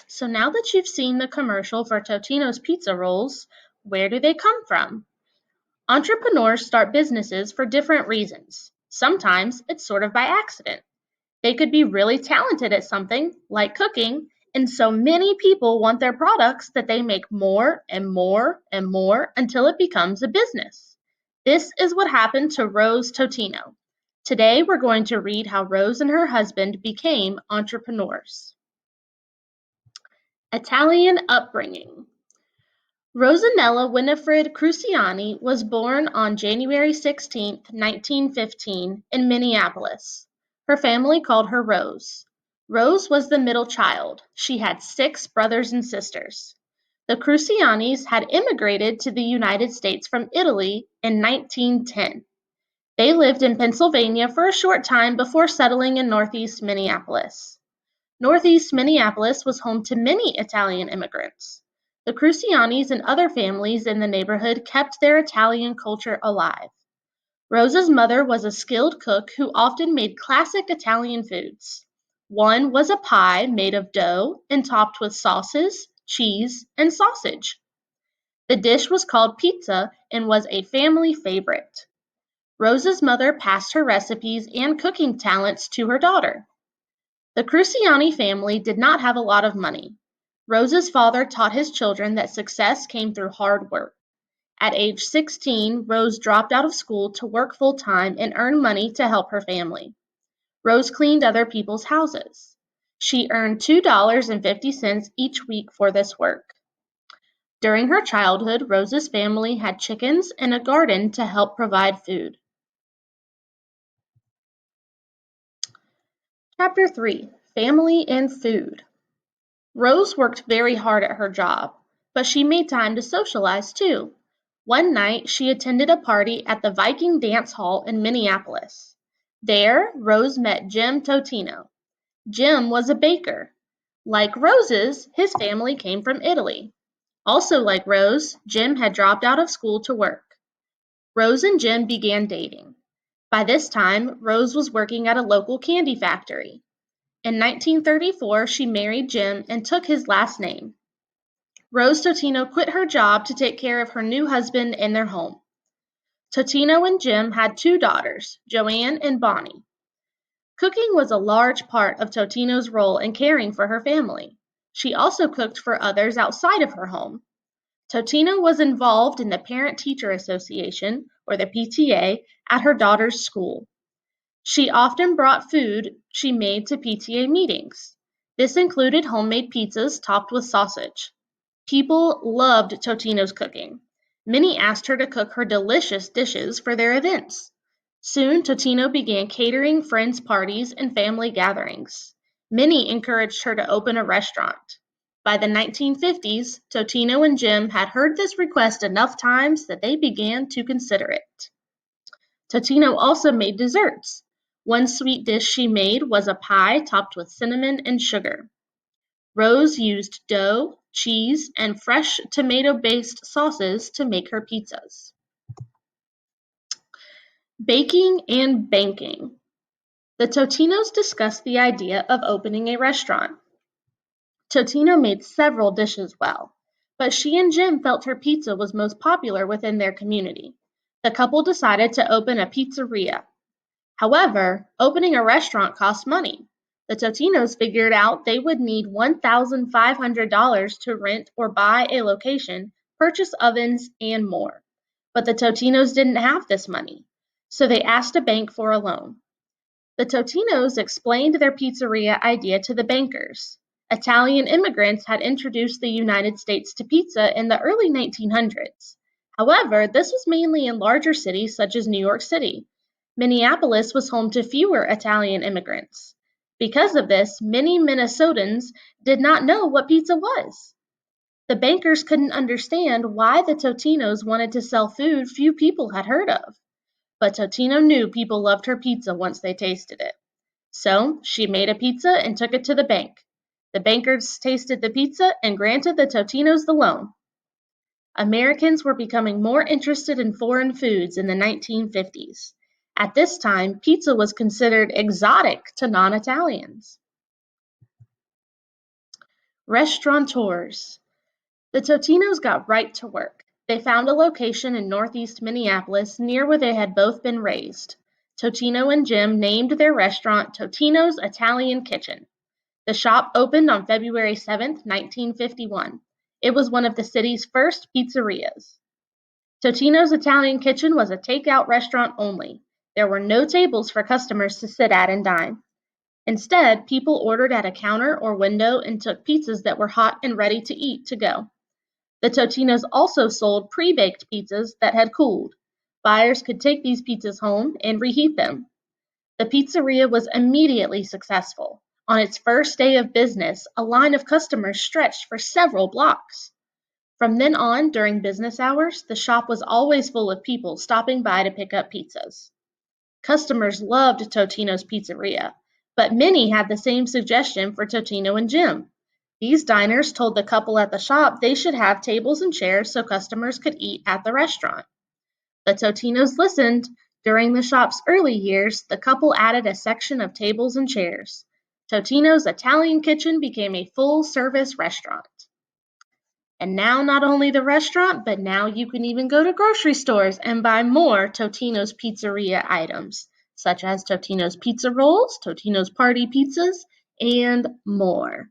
So now that you've seen the commercial for Totino's pizza rolls, where do they come from? Entrepreneurs start businesses for different reasons. Sometimes it's sort of by accident. They could be really talented at something, like cooking, and so many people want their products that they make more and more and more until it becomes a business. This is what happened to Rose Totino. Today we're going to read how Rose and her husband became entrepreneurs. Italian upbringing. Rosanella Winifred Cruciani was born on January 16, 1915, in Minneapolis. Her family called her Rose. Rose was the middle child. She had 6 brothers and sisters. The Crucianis had immigrated to the United States from Italy in 1910. They lived in Pennsylvania for a short time before settling in Northeast Minneapolis. Northeast Minneapolis was home to many Italian immigrants. The Crucianis and other families in the neighborhood kept their Italian culture alive. Rosa's mother was a skilled cook who often made classic Italian foods. One was a pie made of dough and topped with sauces, cheese, and sausage. The dish was called pizza and was a family favorite. Rosa's mother passed her recipes and cooking talents to her daughter. The Cruciani family did not have a lot of money. Rosa's father taught his children that success came through hard work. At age 16, Rose dropped out of school to work full-time and earn money to help her family. Rose cleaned other people's houses. She earned $2.50 each week for this work. During her childhood, Rose's family had chickens and a garden to help provide food. Chapter 3: Family and Food. Rose worked very hard at her job, but she made time to socialize too. One night, she attended a party at the Viking Dance Hall in Minneapolis. There, Rose met Jim Totino. Jim was a baker. Like Rose's, his family came from Italy. Also like Rose, Jim had dropped out of school to work. Rose and Jim began dating. By this time, Rose was working at a local candy factory. In 1934, she married Jim and took his last name. Rose Totino quit her job to take care of her new husband and their home. Totino and Jim had 2 daughters, Joanne and Bonnie. Cooking was a large part of Totino's role in caring for her family. She also cooked for others outside of her home. Totino was involved in the Parent-Teacher Association, or the PTA, at her daughter's school. She often brought food she made to PTA meetings. This included homemade pizzas topped with sausage. People loved Totino's cooking. Many asked her to cook her delicious dishes for their events. Soon, Totino began catering friends' parties and family gatherings. Many encouraged her to open a restaurant. By the 1950s, Totino and Jim had heard this request enough times that they began to consider it. Totino also made desserts. One sweet dish she made was a pie topped with cinnamon and sugar. Rose used dough, cheese, and fresh tomato-based sauces to make her pizzas. Baking and banking. The Totinos discussed the idea of opening a restaurant. Totino made several dishes well, but she and Jim felt her pizza was most popular within their community. The couple decided to open a pizzeria. However, opening a restaurant cost money. The Totinos figured out they would need $1,500 to rent or buy a location, purchase ovens, and more. But the Totinos didn't have this money, so they asked a bank for a loan. The Totinos explained their pizzeria idea to the bankers. Italian immigrants had introduced the United States to pizza in the early 1900s. However, this was mainly in larger cities such as New York City. Minneapolis was home to fewer Italian immigrants. Because of this, many Minnesotans did not know what pizza was. The bankers couldn't understand why the Totinos wanted to sell food few people had heard of. But Totino knew people loved her pizza once they tasted it. So she made a pizza and took it to the bank. The bankers tasted the pizza and granted the Totinos the loan. Americans were becoming more interested in foreign foods in the 1950s. At this time, pizza was considered exotic to non-Italians. Restaurateurs. The Totinos got right to work. They found a location in northeast Minneapolis near where they had both been raised. Totino and Jim named their restaurant Totino's Italian Kitchen. The shop opened on February 7, 1951. It was one of the city's first pizzerias. Totino's Italian Kitchen was a takeout restaurant only. There were no tables for customers to sit at and dine. Instead, people ordered at a counter or window and took pizzas that were hot and ready to eat to go. The Totinos also sold pre-baked pizzas that had cooled. Buyers could take these pizzas home and reheat them. The pizzeria was immediately successful. On its first day of business, a line of customers stretched for several blocks. From then on, during business hours, the shop was always full of people stopping by to pick up pizzas. Customers loved Totino's Pizzeria, but many had the same suggestion for Totino and Jim. These diners told the couple at the shop they should have tables and chairs so customers could eat at the restaurant. The Totinos listened. During the shop's early years, the couple added a section of tables and chairs. Totino's Italian Kitchen became a full-service restaurant. And now not only the restaurant, but now you can even go to grocery stores and buy more Totino's Pizzeria items, such as Totino's Pizza Rolls, Totino's Party Pizzas, and more.